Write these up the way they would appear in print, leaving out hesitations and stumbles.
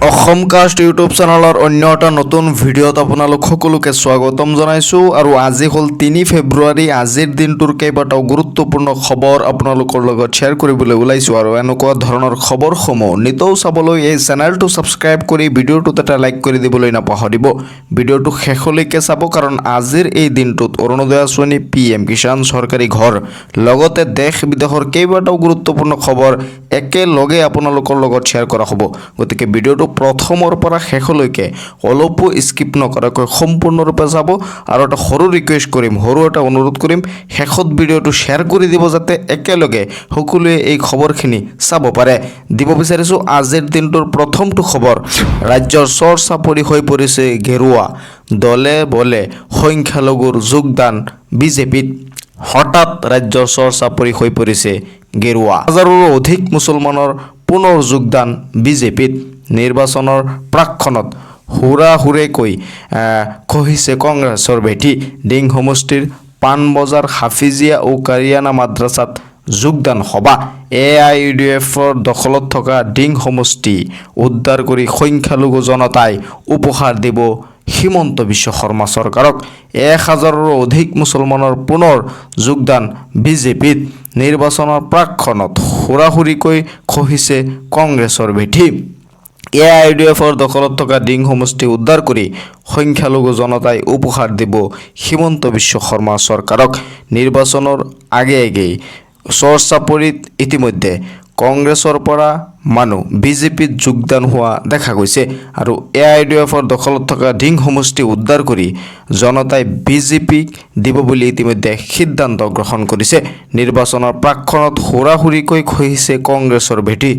অসমকাষ্ট YouTube চেনেলৰ অন্য এটা নতুন ভিডিঅ'ত আপোনালোক সকলোকে স্বাগতম জনাইছোঁ আৰু আজি হ'ল 3 ফেব্ৰুৱাৰী। আজিৰ দিনটোৰ কেইবাটাও গুৰুত্বপূৰ্ণ খবৰ আপোনালোকৰ লগত শ্বেয়াৰ কৰিবলৈ ওলাইছোঁ আৰু এনেকুৱা ধৰণৰ খবৰসমূহ নিতৌ চাবলৈ এই চেনেলটো ছাবস্ক্ৰাইব কৰি ভিডিঅ'টোত এটা লাইক কৰি দিবলৈ নাপাহৰিব। ভিডিঅ'টো শেষলৈকে চাব কাৰণ আজিৰ এই দিনটোত অৰুণোদয় আঁচনি, PM কিষাণ, চৰকাৰী ঘৰ লগতে দেশ বিদেশৰ কেইবাটাও গুৰুত্বপূৰ্ণ খবৰ একেলগে আপোনালোকৰ লগত শ্বেয়াৰ কৰা হ'ব। গতিকে ভিডিঅ'টো প্ৰথমৰ পৰা শেষলৈকে অলপো স্কিপ নকৰাকৈ সম্পূৰ্ণৰূপে চাব আৰু এটা সৰু ৰিকুৱেষ্ট কৰিম, সৰু এটা অনুৰোধ কৰিম, শেষত ভিডিঅ'টো শ্বেয়াৰ কৰি দিব যাতে একেলগে সকলোৱে এই খবৰখিনি চাব পাৰে। দিব বিচাৰিছোঁ আজিৰ দিনটোৰ প্ৰথমটো খবৰ। ৰাজ্যৰ চৰ চাপৰি হৈ পৰিছে গেৰুৱা, দলে বলে সংখ্যালঘুৰ যোগদান বিজেপিত। হঠাৎ ৰাজ্যৰ চৰ চাপৰি হৈ পৰিছে গেৰুৱা, হাজাৰৰো অধিক মুছলমানৰ পুনৰ যোগদান বিজেপিত। নিৰ্বাচনৰ প্ৰাকক্ষণত হুৰাহুৰেকৈ খহিছে কংগ্ৰেছৰ ভেটি। ডিং সমষ্টিৰ পাণবজাৰ হাফিজিয়া ও কাৰিয়ানা মাদ্ৰাছাত যোগদান সভা। AIUDFৰ দখলত থকা ডিং সমষ্টি উদ্ধাৰ কৰি সংখ্যালঘু জনতাই উপহাৰ দিব হিমন্ত বিশ্ব শৰ্মা চৰকাৰক। 1000ৰো অধিক মুছলমানৰ পুনৰ যোগদান বিজেপিত। নিৰ্বাচনৰ প্ৰাকক্ষণত হুৰাহুৰিকৈ খহিছে কংগ্ৰেছৰ ভেটি। AIUDFৰ দখলত থকা ডিং সমষ্টি উদ্ধাৰ কৰি সংখ্যালঘু জনতাই উপহাৰ দিব হিমন্ত বিশ্ব শৰ্মা চৰকাৰক। নিৰ্বাচনৰ আগেয়ে চৰ চাপৰিত ইতিমধ্যে কংগ্ৰেছৰ পৰা মানুহ বিজেপিত যোগদান হোৱা দেখা গৈছে আৰু AIUDFৰ দখলত থকা ডিং সমষ্টি উদ্ধাৰ কৰি জনতাই বিজেপিক দিব বুলি ইতিমধ্যে সিদ্ধান্ত গ্ৰহণ কৰিছে। নিৰ্বাচনৰ প্ৰাকক্ষণত হুৰাহুৰিকৈ খহিছে কংগ্ৰেছৰ ভেটি।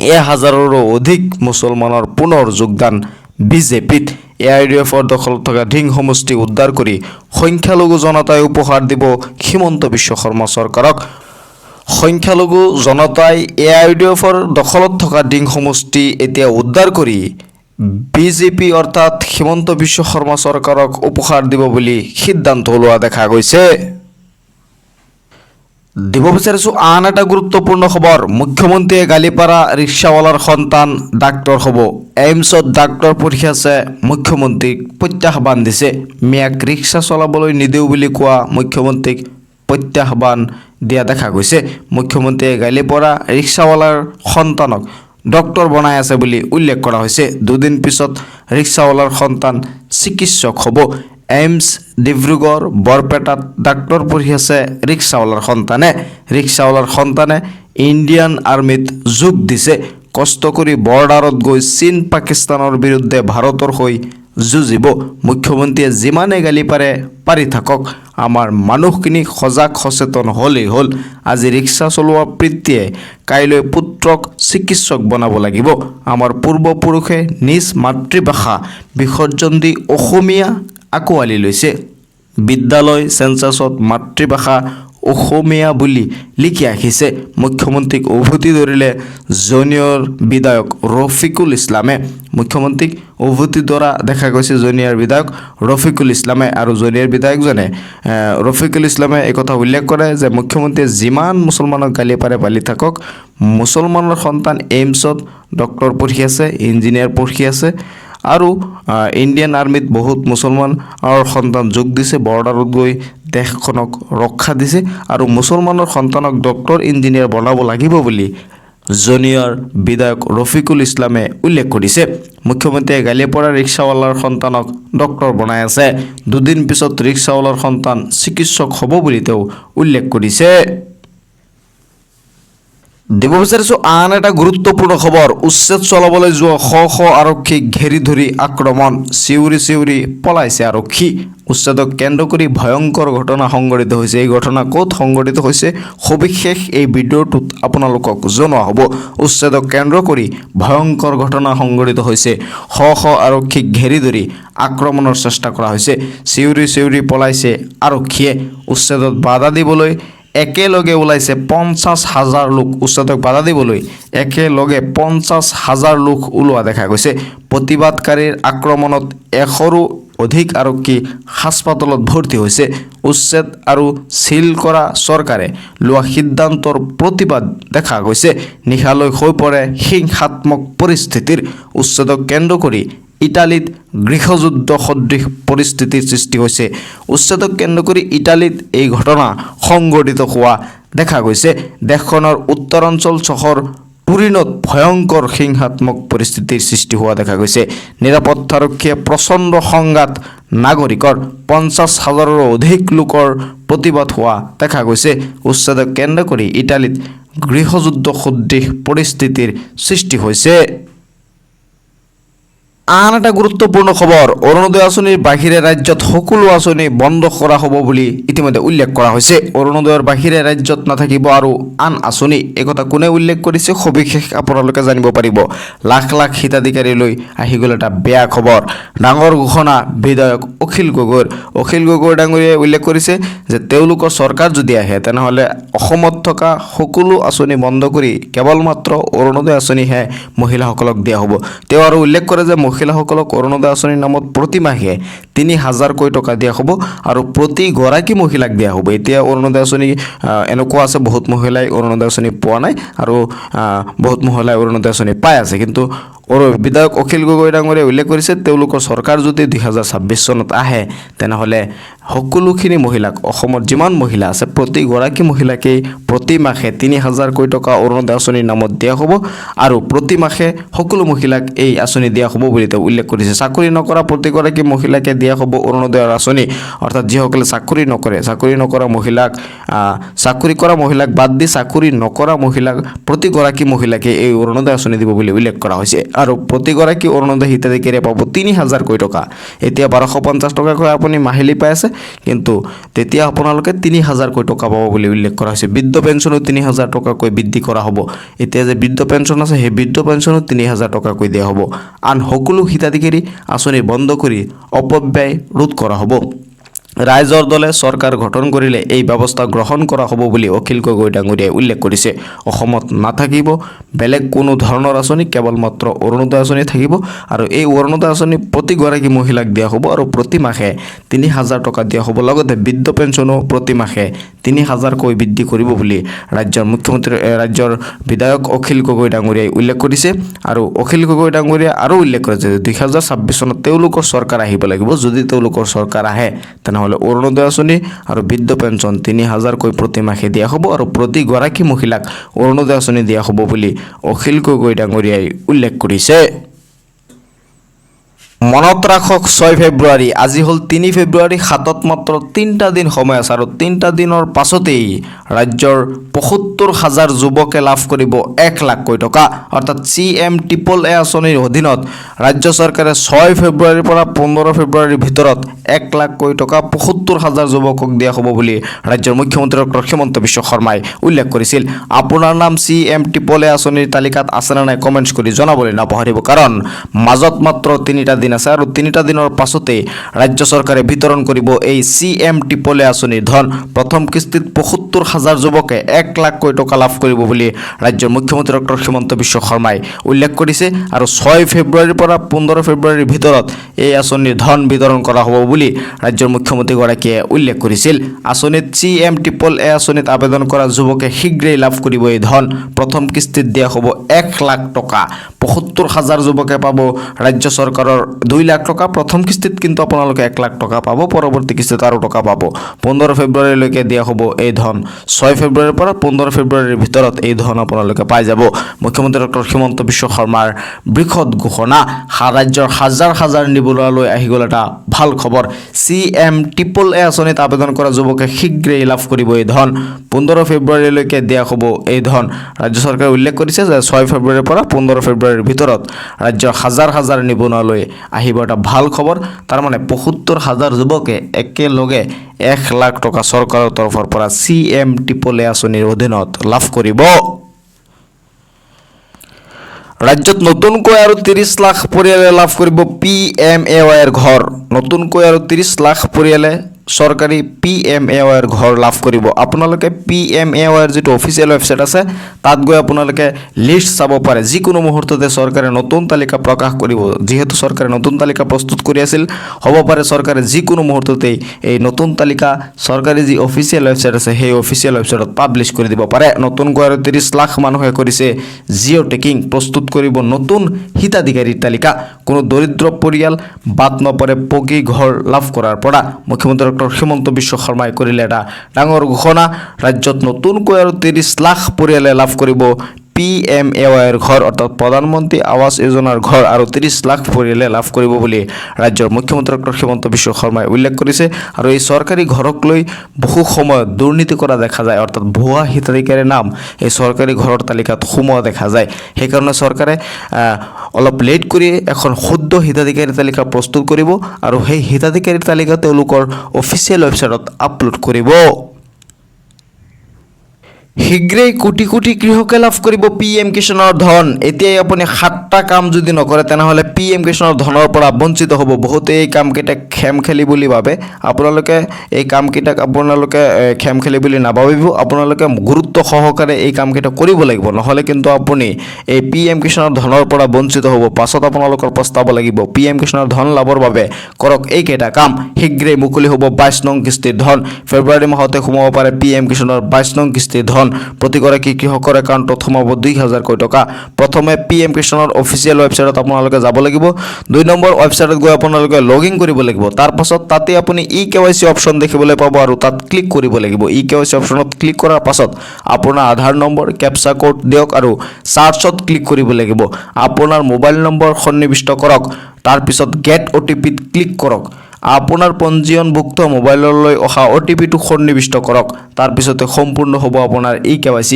1000ৰো অধিক মুছলমানৰ পুনৰ যোগদান বিজেপিত। AIUDFৰ দখলত থকা ডিং সমষ্টি উদ্ধাৰ কৰি সংখ্যালঘু জনতাই উপহাৰ দিব হিমন্ত বিশ্ব শৰ্মা চৰকাৰক। সংখ্যালঘু জনতাই AIUDFৰ দখলত থকা ডিং সমষ্টি এতিয়া উদ্ধাৰ কৰি বিজেপি অৰ্থাৎ হিমন্ত বিশ্ব শৰ্মা চৰকাৰক উপহাৰ দিব বুলি সিদ্ধান্ত লোৱা দেখা গৈছে। দিব বিচাৰিছোঁ আন এটা গুৰুত্বপূৰ্ণ খবৰ। মুখ্যমন্ত্ৰীয়ে গালিপাৰা ৰিক্সাৱালাৰ সন্তান ডাক্তৰ হ'ব। এইমছত ডাক্তৰ পঢ়ি আছে, মুখ্যমন্ত্ৰীক প্ৰত্যাহ্বান দিছে। মিয়াক ৰিক্সা চলাবলৈ নিদিওঁ বুলি কোৱা মুখ্যমন্ত্ৰীক প্ৰত্যাহ্বান দিয়া দেখা গৈছে। মুখ্যমন্ত্ৰীয়ে গালিপাৰা ৰিক্সাৱালাৰ সন্তানক ডক্তৰ বনাই আছে বুলি উল্লেখ কৰা হৈছে। দুদিন পিছত ৰিক্সাৱালাৰ সন্তান চিকিৎসক হ'ব। এইমছ ডিব্ৰুগড় বৰপেটাত ডাক্তৰ পঢ়ি আছে ৰিক্সাৱালাৰ সন্তানে। ৰিক্সাৱালাৰ সন্তানে ইণ্ডিয়ান আৰ্মিত যোগ দিছে। কষ্ট কৰি বৰ্ডাৰত গৈ চীন পাকিস্তানৰ বিৰুদ্ধে ভাৰতৰ হৈ যুঁজিব। মুখ্যমন্ত্ৰীয়ে যিমানে গালি পাৰে পাৰি থাকক, আমাৰ মানুহখিনি সজাগ সচেতন হ'লেই হ'ল। আজি ৰিক্সা চলোৱা পিতৃয়ে কাইলৈ পুত্ৰক চিকিৎসক বনাব লাগিব। আমাৰ পূৰ্বপুৰুষে নিজ মাতৃভাষা বিসৰ্জন দি অসমীয়া আঁকোৱালি লৈছে। বিদ্যালয় চেঞ্চাছত মাতৃভাষা অসমীয়া বুলি লিখি ৰাখিছে। মুখ্যমন্ত্ৰীক উভতি ধৰিলে জুনিয়ৰ বিধায়ক ৰফিকুল ইছলামে। মুখ্যমন্ত্ৰীক উভতি ধৰা দেখা গৈছে জুনিয়ৰ বিধায়ক ৰফিকুল ইছলামে আৰু জুনিয়ৰ বিধায়কজনে ৰফিকুল ইছলামে একথা উল্লেখ কৰে যে মুখ্যমন্ত্ৰীয়ে যিমান মুছলমানক গালি পাৰে পালি থাকক, মুছলমানৰ সন্তান এইমছত ডক্তৰ পঢ়ি আছে, ইঞ্জিনিয়াৰ পঢ়ি আছে আৰু ইণ্ডিয়ান আৰ্মিত বহুত মুছলমানৰ সন্তান যোগ দিছে, বৰ্ডাৰত গৈ দেশখনক ৰক্ষা দিছে আৰু মুছলমানৰ সন্তানক ডক্তৰ ইঞ্জিনিয়াৰ বনাব লাগিব বুলি জুনিয়ৰ বিধায়ক ৰফিকুল ইছলামে উল্লেখ কৰিছে। মুখ্যমন্ত্ৰীয়ে গালিপাৰা ৰিক্সাৱালাৰ সন্তানক ডক্তৰ বনাই আছে। দুদিন পিছত ৰিক্সাৱালাৰ সন্তান চিকিৎসক হ'ব বুলি তেওঁ উল্লেখ কৰিছে। দিব বিচাৰিছোঁ আন এটা গুৰুত্বপূৰ্ণ খবৰ। উচ্ছেদ চলাবলৈ যোৱা শ আৰক্ষীক ঘেৰি ধৰি আক্ৰমণ, চিঞৰি চিঞৰি পলাইছে আৰক্ষী। উচ্ছেদক কেন্দ্ৰ কৰি ভয়ংকৰ ঘটনা সংঘটিত হৈছে। এই ঘটনা ক'ত সংঘটিত হৈছে সবিশেষ এই ভিডিঅ'টোত আপোনালোকক জনোৱা হ'ব। উচ্ছেদক কেন্দ্ৰ কৰি ভয়ংকৰ ঘটনা সংঘটিত হৈছে। শ আৰক্ষীক ঘেৰি ধৰি আক্ৰমণৰ চেষ্টা কৰা হৈছে। চিঞৰি চিঞৰি পলাইছে আৰক্ষীয়ে। উচ্ছেদত বাধা দিবলৈ একেলগে ওলাইছে 50,000 লোক। উচ্ছেদক বাধা দিবলৈ একেলগে 50,000 লোক ওলোৱা দেখা গৈছে। প্ৰতিবাদকাৰীৰ আক্ৰমণত 100ৰো অধিক আৰক্ষী হাস্পাতালত ভৰ্তি হৈছে। উচ্ছেদ আৰু চিল কৰা চৰকাৰে লোৱা সিদ্ধান্তৰ প্ৰতিবাদ দেখা গৈছে। নিশালৈ হৈ পৰে হিংসাত্মক পৰিস্থিতিৰ। উচ্ছেদক কেন্দ্ৰ কৰি ইটালীত গৃহযুদ্ধ সদৃশ পৰিস্থিতিৰ সৃষ্টি হৈছে। উচ্ছেদক কেন্দ্ৰ কৰি ইটালীত এই ঘটনা সংঘটিত হোৱা দেখা গৈছে। দেশখনৰ উত্তৰাঞ্চল চহৰ তুৰিনত ভয়ংকৰ হিংসাত্মক পৰিস্থিতিৰ সৃষ্টি হোৱা দেখা গৈছে। নিৰাপত্তাৰক্ষীয়ে প্ৰচণ্ড সংঘাত, নাগৰিকৰ 50,000ৰো অধিক লোকৰ প্ৰতিবাদ হোৱা দেখা গৈছে। উচ্ছেদক কেন্দ্ৰ কৰি ইটালীত গৃহযুদ্ধ সদৃশ পৰিস্থিতিৰ সৃষ্টি হৈছে। আন এটা গুৰুত্বপূৰ্ণ খবৰ, অৰুণোদয় আঁচনিৰ বাহিৰে ৰাজ্যত সকলো আঁচনি বন্ধ কৰা হ'ব বুলি ইতিমধ্যে উল্লেখ কৰা হৈছে। অৰুণোদয়ৰ বাহিৰে ৰাজ্যত নাথাকিব আৰু আন আঁচনি। এই কথা কোনে উল্লেখ কৰিছে সবিশেষ আপোনালোকে জানিব পাৰিব। লাখ লাখ হিতাধিকাৰীলৈ আহি গ'ল এটা বেয়া খবৰ। ডাঙৰ ঘোষণা বিধায়ক অখিল গগৈৰ। অখিল গগৈ ডাঙৰীয়াই উল্লেখ কৰিছে যে তেওঁলোকৰ চৰকাৰ যদি আহে তেনেহ'লে অসমত থকা সকলো আঁচনি বন্ধ কৰি কেৱল মাত্ৰ অৰুণোদয় আঁচনিহে মহিলাসকলক দিয়া হ'ব। তেওঁ আৰু উল্লেখ কৰে যে মহিলাসকলক অৰুণোদয় আঁচনিৰ নামত প্ৰতিমাহে 3,000কৈ টকা দিয়া হ'ব আৰু প্ৰতিগৰাকী মহিলাক দিয়া হ'ব। এতিয়া অৰুণোদয় আঁচনি এনেকুৱা আছে, বহুত মহিলাই অৰুণোদয় আঁচনি পোৱা নাই আৰু বহুত মহিলাই অৰুণোদয় আঁচনি পাই আছে। কিন্তু বিধায়ক অখিল গগৈ ডাঙৰীয়াই উল্লেখ কৰিছে তেওঁলোকৰ চৰকাৰ যদি 2026 চনত আহে তেনেহ'লে সকলোখিনি মহিলাক, অসমত যিমান মহিলা আছে প্ৰতিগৰাকী মহিলাকেই প্ৰতিমাহে 3,000কৈ টকা অৰুণোদয় আঁচনিৰ নামত দিয়া হ'ব আৰু প্ৰতিমাহে সকলো মহিলাক এই আঁচনি দিয়া হ'ব বুলি তেওঁ উল্লেখ কৰিছে। চাকৰি নকৰা প্ৰতিগৰাকী মহিলাকে দিয়া হ'ব অৰুণোদয়ৰ আঁচনি। অৰ্থাৎ যিসকলে চাকৰি নকৰে, চাকৰি নকৰা মহিলাক, চাকৰি কৰা মহিলাক বাদ দি চাকৰি নকৰা মহিলাক, প্ৰতিগৰাকী মহিলাকে এই অৰুণোদয় আঁচনি দিব বুলি উল্লেখ কৰা হৈছে। আৰু প্ৰতিগৰাকী অৰুণোদয় হিতাধিকাৰীয়ে পাব 3,000কৈ টকা। এতিয়া 1250 টকাকৈ আপুনি মাহিলী পাই আছে, কিন্তু তেতিয়া আপোনালোকে 3,000কৈ টকা পাব বুলি উল্লেখ কৰা হৈছে। বৃদ্ধ পেঞ্চনো 3,000 টকাকৈ বৃদ্ধি কৰা হ'ব। এতিয়া যে বৃদ্ধ পেঞ্চন আছে সেই বৃদ্ধ পেঞ্চনো 3,000 টকাকৈ দিয়া হ'ব। আন সকলো হিতাধিকাৰী আঁচনি বন্ধ কৰি অপব্যয় ৰোধ কৰা হ'ব। ৰাইজৰ দলে চৰকাৰ গঠন কৰিলে এই ব্যৱস্থা গ্ৰহণ কৰা হ'ব বুলি অখিল গগৈ ডাঙৰীয়াই উল্লেখ কৰিছে। অসমত নাথাকিব বেলেগ কোনো ধৰণৰ আঁচনি, কেৱল মাত্ৰ অৰুণোদয় আঁচনি থাকিব আৰু এই অৰুণোদয় আঁচনি প্ৰতিগৰাকী মহিলাক দিয়া হ'ব আৰু প্ৰতিমাহে 3,000 টকা দিয়া হ'ব। লগতে বৃদ্ধ পেঞ্চনো প্ৰতিমাহে 3,000কৈ বৃদ্ধি কৰিব বুলি ৰাজ্যৰ বিধায়ক অখিল গগৈ ডাঙৰীয়াই উল্লেখ কৰিছে। আৰু অখিল গগৈ ডাঙৰীয়াই আৰু উল্লেখ কৰিছে যে 2026 চনত তেওঁলোকৰ চৰকাৰ আহিব লাগিব। যদি তেওঁলোকৰ চৰকাৰ আহে তেনেহ'লে অৰুণোদয় আঁচনি আৰু বৃদ্ধ পেঞ্চন 3,000কৈ প্ৰতিমাহে দিয়া হ'ব আৰু প্ৰতিগৰাকী মহিলাক অৰুণোদয় আঁচনি দিয়া হ'ব বুলি অখিল গগৈ ডাঙৰীয়াই উল্লেখ কৰিছে। মনত ৰাখক 6 ফেব্ৰুৱাৰী, আজি হ'ল 3 ফেব্ৰুৱাৰী, হাতত মাত্ৰ 3টা দিন সময় আছে আৰু 3টা দিনৰ পাছতেই ৰাজ্যৰ 75,000 যুৱকে লাভ কৰিব 1 লাখকৈ টকা। অৰ্থাৎ CMAAA আঁচনিৰ অধীনত ৰাজ্য চৰকাৰে 6 ফেব্ৰুৱাৰীৰ পৰা 15 ফেব্ৰুৱাৰীৰ ভিতৰত 1 লাখকৈ টকা 75,000 যুৱকক দিয়া হ'ব বুলি ৰাজ্যৰ মুখ্যমন্ত্ৰী ডক্টৰ হিমন্ত বিশ্ব শৰ্মাই উল্লেখ কৰিছিল। আপোনাৰ নাম CMAAA আঁচনিৰ তালিকাত আছেনে নাই কমেণ্টছ কৰি জনাবলৈ নাপাহৰিব, কাৰণ মাজত মাত্ৰ 3টা দিন আছে আৰু 3টা দিনৰ পাছতেই ৰাজ্য চৰকাৰে বিতৰণ কৰিব এই CMAAA আঁচনিৰ ধন। প্ৰথম কিস্তিত 75,000 যুৱকে 1 লাখকৈ টকা লাভ কৰিব বুলি ৰাজ্যৰ মুখ্যমন্ত্ৰী ডক্টৰ হিমন্ত বিশ্ব শৰ্মাই উল্লেখ কৰিছে। আৰু 6 ফেব্ৰুৱাৰীৰ পৰা 15 ফেব্ৰুৱাৰীৰ ভিতৰত এই আঁচনিৰ ধন বিতৰণ কৰা হ'ব বুলি ৰাজ্যৰ মুখ্যমন্ত্ৰীগৰাকীয়ে উল্লেখ কৰিছিল। আঁচনিত CMAAA আঁচনিত আবেদন কৰা যুৱকে শীঘ্ৰেই লাভ কৰিব এই ধন। প্ৰথম কিস্তিত দিয়া হ'ব 1 লাখ টকা। 75,000 যুৱকে পাব ৰাজ্য চৰকাৰৰ 2 লাখ টকা। প্ৰথম কিস্তিত কিন্তু আপোনালোকে 1 লাখ টকা পাব, পৰৱৰ্তী কিস্তিত আৰু টকা পাব। 15 ফেব্ৰুৱাৰীলৈকে দিয়া হ'ব এই ধন। 6 ফেব্ৰুৱাৰীৰ পৰা 15 ফেব্ৰুৱাৰীৰ ভিতৰত এই ধন আপোনালোকে পাই যাব। মুখ্যমন্ত্ৰী ডক্টৰ হিমন্ত বিশ্ব শৰ্মাৰ বৃহৎ ঘোষণা। ৰাজ্যৰ হাজাৰ হাজাৰ নিবনুৱালৈ আহি গ'ল এটা ভাল খবৰ। CMAAA আঁচনিত আবেদন কৰা যুৱকে শীঘ্ৰেই লাভ কৰিব এই ধন। 15 ফেব্ৰুৱাৰীলৈকে দিয়া হ'ব এই ধন। ৰাজ্য চৰকাৰে উল্লেখ কৰিছে যে 6 ফেব্ৰুৱাৰীৰ পৰা 15 ফেব্ৰুৱাৰীৰ ভিতৰত ৰাজ্যৰ হাজাৰ হাজাৰ নিবনুৱালৈ আহিব এটা ভাল খবৰ। তাৰমানে 75,000 যুৱকে একেলগে 1 লাখ টকা চৰকাৰৰ তৰফৰ পৰা CMAAA আঁচনিৰ অধীনত লাভ কৰিব। ৰাজ্যত নতুনকৈ আৰু 30 লাখ পৰিয়ালে লাভ কৰিব PMAYৰ ঘৰ। নতুনকৈ আৰু 30 লাখ পৰিয়ালে চৰকাৰী PMAY ঘৰ লাভ কৰিব। আপোনালোকে PMAY যিটো অফিচিয়েল ৱেবছাইট আছে তাত গৈ আপোনালোকে লিষ্ট চাব পাৰে। যিকোনো মুহূৰ্ততে চৰকাৰে নতুন তালিকা প্ৰকাশ কৰিব। যিহেতু চৰকাৰে নতুন তালিকা প্ৰস্তুত কৰি আছিল, হ'ব পাৰে চৰকাৰে যিকোনো মুহূৰ্ততেই এই নতুন তালিকা চৰকাৰী যি অফিচিয়েল ৱেবছাইট আছে সেই অফিচিয়েল ৱেবছাইটত পাব্লিছ কৰি দিব পাৰে। নতুনকৈ আৰু 30 লাখ মানুহে কৰিছে জিঅ' টেকিং, প্ৰস্তুত কৰিব নতুন হিতাধিকাৰীৰ তালিকা। কোনো দৰিদ্ৰ পৰিয়াল বাদ নপৰে পকী ঘৰ লাভ কৰাৰ পৰা। মুখ্যমন্ত্ৰী ডক্টৰ হিমন্ত বিশ্ব শৰ্মাই কৰিলে এটা ডাঙৰ ঘোষণা। ৰাজ্যত নতুনকৈ আৰু 30 লাখ পৰিয়ালে লাভ কৰিব PMAY ঘৰ, অৰ্থাৎ প্ৰধানমন্ত্ৰী আৱাস যোজনাৰ ঘৰ, আৰু 30 লাখ পৰিয়ালে লাভ কৰিব বুলি ৰাজ্যৰ মুখ্যমন্ত্ৰী ডক্টৰ হিমন্ত বিশ্ব শৰ্মাই উল্লেখ কৰিছে। আৰু এই চৰকাৰী ঘৰক লৈ বহু সময়ত দুৰ্নীতি কৰা দেখা যায়, অৰ্থাৎ ভুৱা হিতাধিকাৰীৰ নাম এই চৰকাৰী ঘৰৰ তালিকাত সোমোৱা দেখা যায়। সেইকাৰণে চৰকাৰে অলপ লেট কৰি এখন শুদ্ধ হিতাধিকাৰীৰ তালিকা প্ৰস্তুত কৰিব আৰু সেই হিতাধিকাৰীৰ তালিকা তেওঁলোকৰ অফিচিয়েল ৱেবছাইটত আপলোড কৰিব। শীঘ্ৰেই কোটি কোটি কৃষকে লাভ কৰিব PM কিষাণৰ ধন। এতিয়াই আপুনি 7টা কাম যদি নকৰে তেনেহ'লে PM কিষাণৰ ধনৰ পৰা বঞ্চিত হ'ব। বহুতে এই কামকেইটাক খেম খেলি বুলি ভাবে। আপোনালোকে এই কামকেইটাক খেম খেলি বুলি নাভাবিব। আপোনালোকে গুৰুত্ব সহকাৰে এই কামকেইটা কৰিব লাগিব, নহ'লে কিন্তু আপুনি এই PM কিষাণৰ ধনৰ পৰা বঞ্চিত হ'ব। পাছত আপোনালোকৰ পস্তাব লাগিব। PM কিষাণৰ ধন লাভৰ বাবে কৰক এইকেইটা কাম। শীঘ্ৰেই মুকলি হ'ব 22 নং কিস্তিৰ ধন। ফেব্ৰুৱাৰী মাহতে সোমাব পাৰে PM কিষাণৰ 22 নং কিস্তিৰ ধন। প্ৰতিগৰাকী কৃষকৰ একাউণ্টত সোমাব 2000 টকা। প্ৰথমে PM কিষাণৰ অফিচিয়েল ৱেবছাইটত আপোনালোকে যাব লাগিব। 2 নম্বৰ ৱেবছাইটত গৈ আপোনালোকে লগ ইন কৰিব লাগিব। তাৰ পাছত তাতে আপুনি eKYC অপশ্যন দেখিবলৈ পাব আৰু তাত ক্লিক কৰিব লাগিব। eKYC অপশ্যনত ক্লিক কৰাৰ পাছত আপোনাৰ আধাৰ নম্বৰ, কেপচা কোড দিয়ক আৰু চাৰ্চত ক্লিক কৰিব লাগিব। আপোনাৰ মোবাইল নম্বৰ সন্নিৱিষ্ট কৰক। তাৰপিছত গেট OTPত ক্লিক কৰক। আপোনাৰ পঞ্জীয়নভুক্ত মোবাইললৈ অহা OTPটো সন্নিৱিষ্ট কৰক। তাৰপিছতে সম্পূৰ্ণ হ'ব আপোনাৰ eKYC।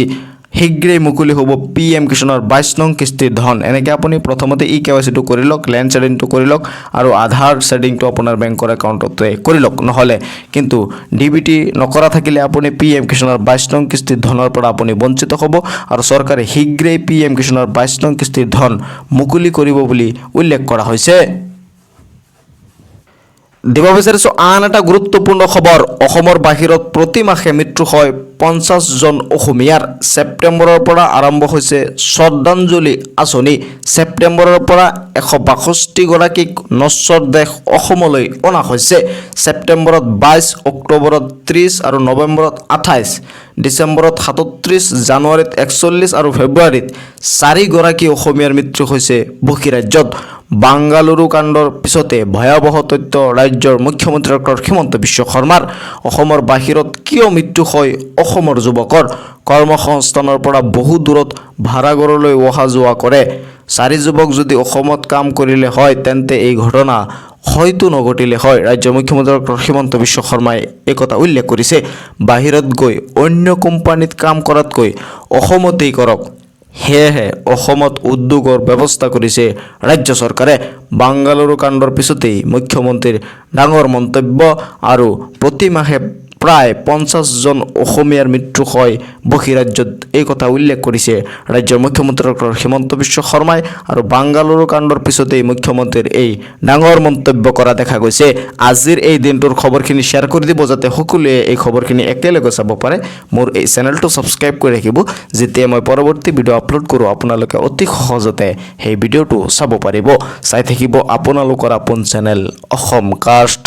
শীঘ্ৰেই মুকলি হ'ব PM কিষাণৰ 22 নং কিস্তিৰ ধন। এনেকৈ আপুনি প্ৰথমতে eKYCটো কৰি লওক, লেণ্ড ছেডিংটো কৰি লওক আৰু আধাৰ ছেডিংটো আপোনাৰ বেংকৰ একাউণ্টতে কৰি লওক। নহ'লে কিন্তু DBT নকৰা থাকিলে আপুনি PM কিষাণৰ 22 নং কিস্তিৰ ধনৰ পৰা আপুনি বঞ্চিত হ'ব আৰু চৰকাৰে শীঘ্ৰেই PM কিষাণৰ 22 নং কিস্তিৰ ধন মুকলি কৰিব বুলি উল্লেখ কৰা হৈছে। দিব বিচাৰিছোঁ আন এটা গুৰুত্বপূৰ্ণ খবৰ। অসমৰ বাহিৰত প্ৰতি মাহে মৃত্যু হয় 50 জন অসমীয়াৰ। ছেপ্টেম্বৰৰ পৰা আৰম্ভ হৈছে শ্ৰদ্ধাঞ্জলি আঁচনি। ছেপ্টেম্বৰৰ পৰা 162 গৰাকীক নশ্বৰ দেশ অসমলৈ অনা হৈছে। ছেপ্টেম্বৰত 22, অক্টোবৰত 30 আৰু নৱেম্বৰত 28, ডিচেম্বৰত 37, জানুৱাৰীত 41 আৰু ফেব্ৰুৱাৰীত 4 গৰাকী অসমীয়াৰ মৃত্যু হৈছে বহিৰাজ্যত। বাংগালুৰু কাণ্ডৰ পিছতে ভয়াৱহ তথ্য ৰাজ্যৰ মুখ্যমন্ত্ৰী ডক্টৰ হিমন্ত বিশ্ব শৰ্মাৰ। অসমৰ বাহিৰত কিয় মৃত্যু হয় অসমৰ যুৱকৰ? কৰ্মসংস্থানৰ পৰা বহু দূৰত ভাড়াঘৰলৈ অহা যোৱা কৰে। 4 যুৱক যদি অসমত কাম কৰিলে হয় তেন্তে এই ঘটনা হয়তো নঘটিলে হয়। ৰাজ্যৰ মুখ্যমন্ত্ৰী ডক্টৰ হিমন্ত বিশ্ব শৰ্মাই একথা উল্লেখ কৰিছে। বাহিৰত গৈ অন্য কোম্পানীত কাম কৰাতকৈ অসমতেই কৰক। সেয়েহে অসমত উদ্যোগৰ ব্যৱস্থা কৰিছে ৰাজ্য চৰকাৰে। বাংগালুৰু কাণ্ডৰ পিছতেই মুখ্যমন্ত্ৰীৰ ডাঙৰ মন্তব্য আৰু প্ৰতি মাহে প্ৰায় 50 জন অসমীয়াৰ মৃত্যু হয় বহিৰাজ্যত, এই কথা উল্লেখ কৰিছে ৰাজ্যৰ মুখ্যমন্ত্ৰী ডক্টৰ হিমন্ত বিশ্ব শৰ্মাই। আৰু বাংগালুৰু কাণ্ডৰ পিছতেই মুখ্যমন্ত্ৰীৰ এই ডাঙৰ মন্তব্য কৰা দেখা গৈছে। আজিৰ এই দিনটোৰ খবৰখিনি শ্বেয়াৰ কৰি দিব যাতে সকলোৱে এই খবৰখিনি একেলগে চাব পাৰে। মোৰ এই চেনেলটো ছাবস্ক্ৰাইব কৰি ৰাখিব। যেতিয়া মই পৰৱৰ্তী ভিডিঅ' আপলোড কৰোঁ আপোনালোকে অতি সহজতে সেই ভিডিঅ'টো চাব পাৰিব। চাই থাকিব আপোনালোকৰ আপোন চেনেল অসম কাষ্ট।